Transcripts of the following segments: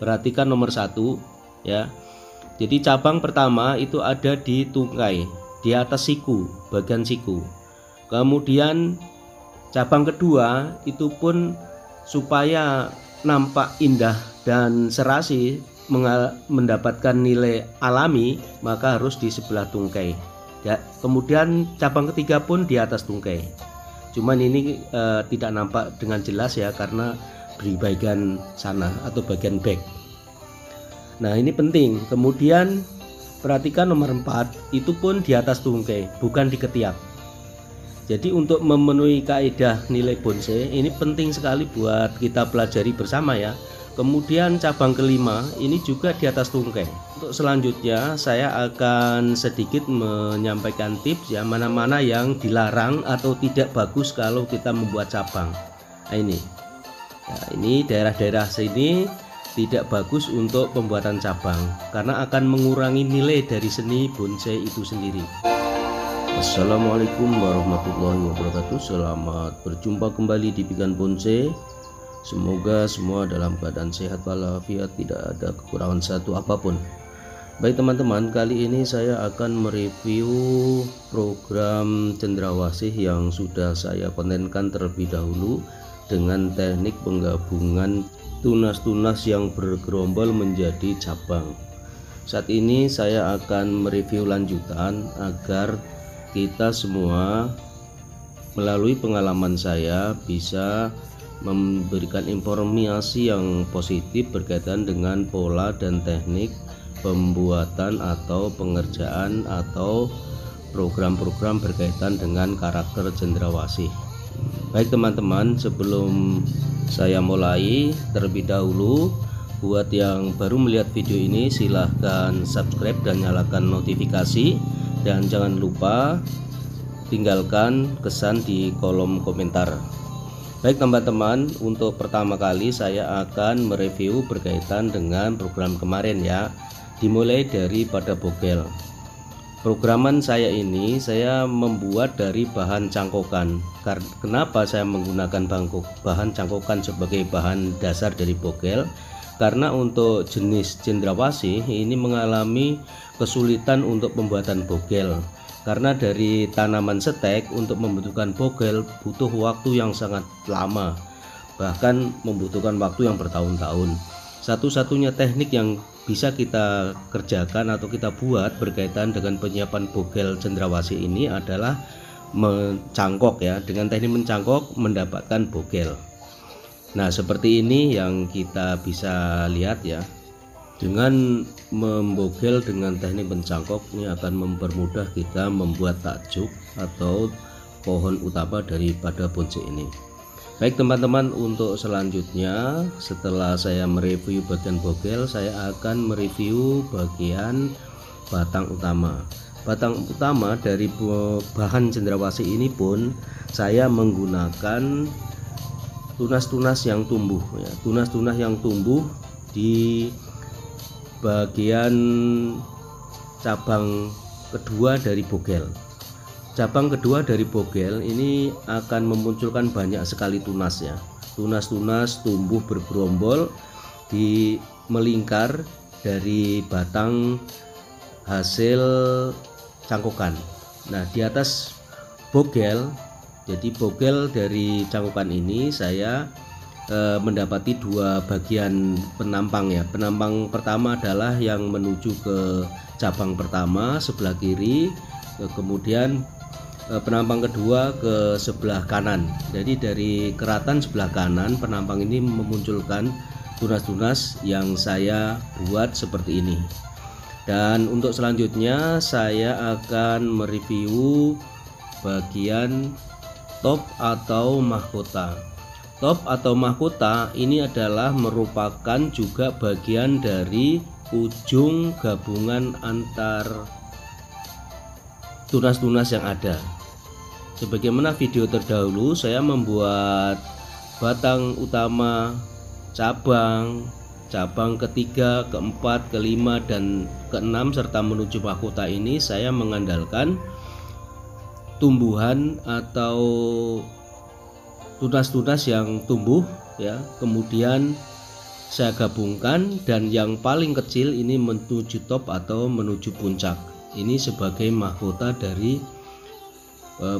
Perhatikan nomor 1 ya. Jadi cabang pertama itu ada di tungkai, di atas siku, bagian siku. Kemudian cabang kedua itu pun supaya nampak indah dan serasi mendapatkan nilai alami, maka harus di sebelah tungkai ya. Kemudian cabang ketiga pun di atas tungkai. Cuman ini tidak nampak dengan jelas ya, karena di bagian sana atau bagian back. Nah ini penting. Kemudian perhatikan nomor 4 itu pun di atas tungkai, bukan di ketiak. Jadi untuk memenuhi kaidah nilai bonsai ini penting sekali buat kita pelajari bersama ya. Kemudian cabang kelima ini juga di atas tungkai. Untuk selanjutnya saya akan sedikit menyampaikan tips ya, mana-mana yang dilarang atau tidak bagus kalau kita membuat cabang. Nah ini ya, ini daerah-daerah sini tidak bagus untuk pembuatan cabang karena akan mengurangi nilai dari seni bonsai itu sendiri. Assalamualaikum warahmatullahi wabarakatuh. Selamat berjumpa kembali di Pikan Bonsai. Semoga semua dalam keadaan sehat walafiat, tidak ada kekurangan satu apapun. Baik teman-teman, kali ini saya akan mereview program cendrawasih yang sudah saya kontenkan terlebih dahulu dengan teknik penggabungan tunas-tunas yang bergerombol menjadi cabang. Saat ini saya akan mereview lanjutan agar kita semua melalui pengalaman saya bisa memberikan informasi yang positif berkaitan dengan pola dan teknik pembuatan atau pengerjaan atau program-program berkaitan dengan karakter cendrawasih. Baik teman-teman, sebelum saya mulai terlebih dahulu, buat yang baru melihat video ini silahkan subscribe dan nyalakan notifikasi, dan jangan lupa tinggalkan kesan di kolom komentar. Baik teman-teman, untuk pertama kali saya akan mereview berkaitan dengan program kemarin ya. Dimulai dari pada bogel. Programan saya ini saya membuat dari bahan cangkokan. Kenapa saya menggunakan bahan cangkokan sebagai bahan dasar dari bogel? Karena untuk jenis cendrawasih ini mengalami kesulitan untuk pembuatan bogel. Karena dari tanaman setek untuk membutuhkan bogel butuh waktu yang sangat lama, bahkan membutuhkan waktu yang bertahun-tahun. Satu-satunya teknik yang bisa kita kerjakan atau kita buat berkaitan dengan penyiapan bogel cendrawasih ini adalah mencangkok ya. Dengan teknik mencangkok mendapatkan bogel. Nah seperti ini yang kita bisa lihat ya. Dengan membogel dengan teknik mencangkok ini akan mempermudah kita membuat takjuk atau pohon utama daripada bonsai ini. Baik teman-teman, untuk selanjutnya setelah saya mereview bagian bogel, saya akan mereview bagian batang utama. Batang utama dari bahan cendrawasih ini pun saya menggunakan tunas-tunas yang tumbuh ya. Tunas-tunas yang tumbuh di bagian cabang kedua dari bogel. Cabang kedua dari bogel ini akan memunculkan banyak sekali tunas ya. Tunas-tunas tumbuh bergerombol di melingkar dari batang hasil cangkokan. Nah di atas bogel, jadi bogel dari cangkokan ini saya mendapati dua bagian penampang ya. Penampang pertama adalah yang menuju ke cabang pertama sebelah kiri, kemudian penampang kedua ke sebelah kanan. Jadi dari keratan sebelah kanan penampang ini memunculkan tunas-tunas yang saya buat seperti ini. Dan untuk selanjutnya saya akan mereview bagian top atau mahkota. Top atau mahkota ini adalah merupakan juga bagian dari ujung gabungan antar tunas-tunas yang ada. Sebagaimana video terdahulu saya membuat batang utama, cabang ketiga, keempat, kelima, dan keenam serta menuju mahkota ini saya mengandalkan tumbuhan atau tunas-tunas yang tumbuh ya, kemudian saya gabungkan, dan yang paling kecil ini menuju top atau menuju puncak. Ini sebagai mahkota dari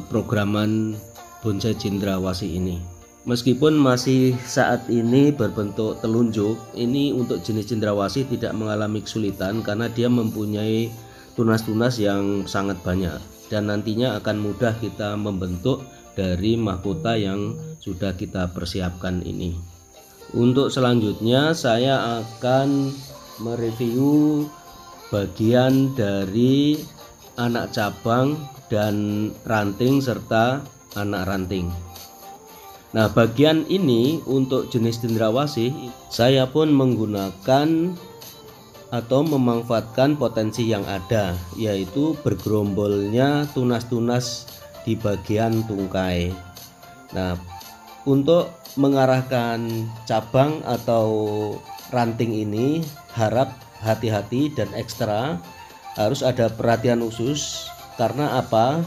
programan bonsai cendrawasih ini. Meskipun masih saat ini berbentuk telunjuk, ini untuk jenis cendrawasih tidak mengalami kesulitan karena dia mempunyai tunas-tunas yang sangat banyak, dan nantinya akan mudah kita membentuk dari mahkota yang sudah kita persiapkan ini. Untuk selanjutnya saya akan mereview bagian dari anak cabang dan ranting serta anak ranting. Nah, bagian ini untuk jenis cendrawasih saya pun menggunakan atau memanfaatkan potensi yang ada, yaitu bergerombolnya tunas-tunas di bagian tungkai. Nah, untuk mengarahkan cabang atau ranting ini harap hati-hati dan ekstra, harus ada perhatian khusus. Karena apa?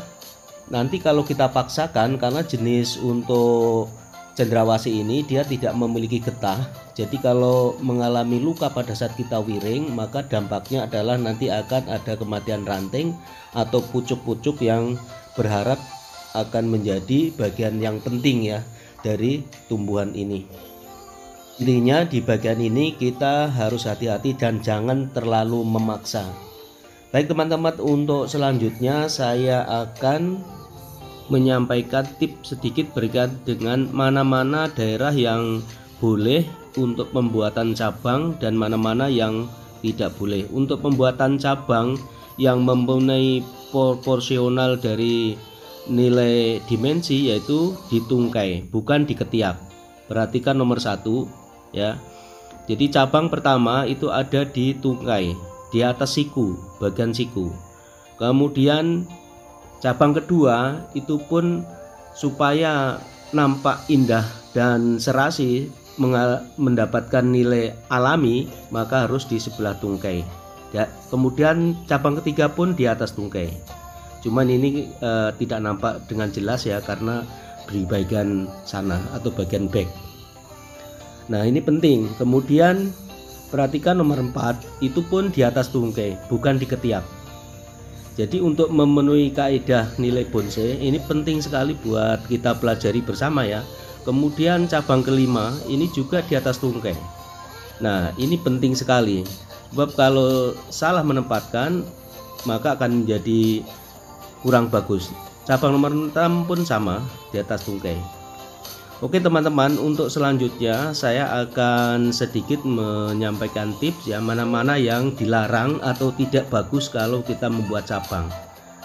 Nanti kalau kita paksakan, karena jenis untuk cendrawasih ini dia tidak memiliki getah, jadi kalau mengalami luka pada saat kita wiring, maka dampaknya adalah nanti akan ada kematian ranting atau pucuk-pucuk yang berharap akan menjadi bagian yang penting ya dari tumbuhan ini. Intinya di bagian ini kita harus hati-hati dan jangan terlalu memaksa. Baik teman-teman, untuk selanjutnya saya akan menyampaikan tips sedikit berkaitan dengan mana-mana daerah yang boleh untuk pembuatan cabang dan mana-mana yang tidak boleh. Untuk pembuatan cabang yang mempunyai proporsional dari nilai dimensi, yaitu di tungkai, bukan di ketiak. Perhatikan nomor 1 ya. Jadi cabang pertama itu ada di tungkai, di atas siku, bagian siku. Kemudian cabang kedua itu pun supaya nampak indah dan serasi mendapatkan nilai alami, maka harus di sebelah tungkai ya. Kemudian cabang ketiga pun di atas tungkai. Cuman ini tidak nampak dengan jelas ya karena di bagian sana atau bagian back. Nah, ini penting. Kemudian perhatikan nomor 4 itu pun di atas tungkai, bukan di ketiak. Jadi untuk memenuhi kaidah nilai bonsai ini penting sekali buat kita pelajari bersama ya. Kemudian cabang kelima ini juga di atas tungkai. Nah, ini penting sekali. Sebab kalau salah menempatkan maka akan menjadi kurang bagus. Cabang nomor 6 pun sama di atas tungkai. Oke teman-teman, untuk selanjutnya saya akan sedikit menyampaikan tips ya, mana-mana yang dilarang atau tidak bagus kalau kita membuat cabang.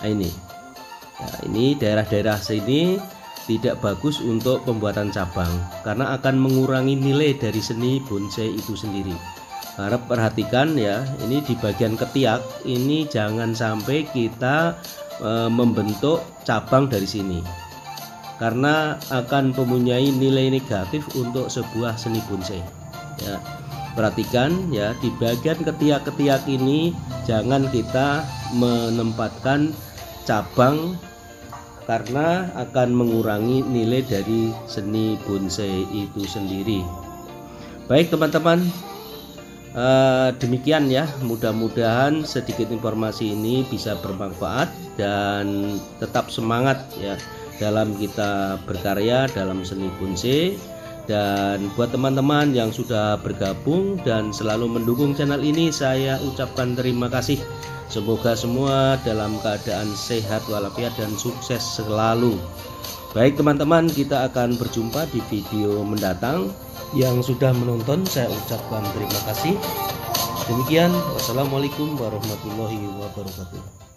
Nah, ini daerah-daerah sini tidak bagus untuk pembuatan cabang karena akan mengurangi nilai dari seni bonsai itu sendiri. Harap perhatikan ya, ini di bagian ketiak ini jangan sampai kita membentuk cabang dari sini karena akan mempunyai nilai negatif untuk sebuah seni bonsai ya. Perhatikan ya, di bagian ketiak-ketiak ini jangan kita menempatkan cabang karena akan mengurangi nilai dari seni bonsai itu sendiri. Baik teman-teman, demikian ya, mudah-mudahan sedikit informasi ini bisa bermanfaat dan tetap semangat ya dalam kita berkarya dalam seni bonsai. Dan buat teman-teman yang sudah bergabung dan selalu mendukung channel ini, saya ucapkan terima kasih. Semoga semua dalam keadaan sehat walafiat dan sukses selalu. Baik teman-teman, kita akan berjumpa di video mendatang. Yang sudah menonton saya ucapkan terima kasih. Demikian, wassalamualaikum warahmatullahi wabarakatuh.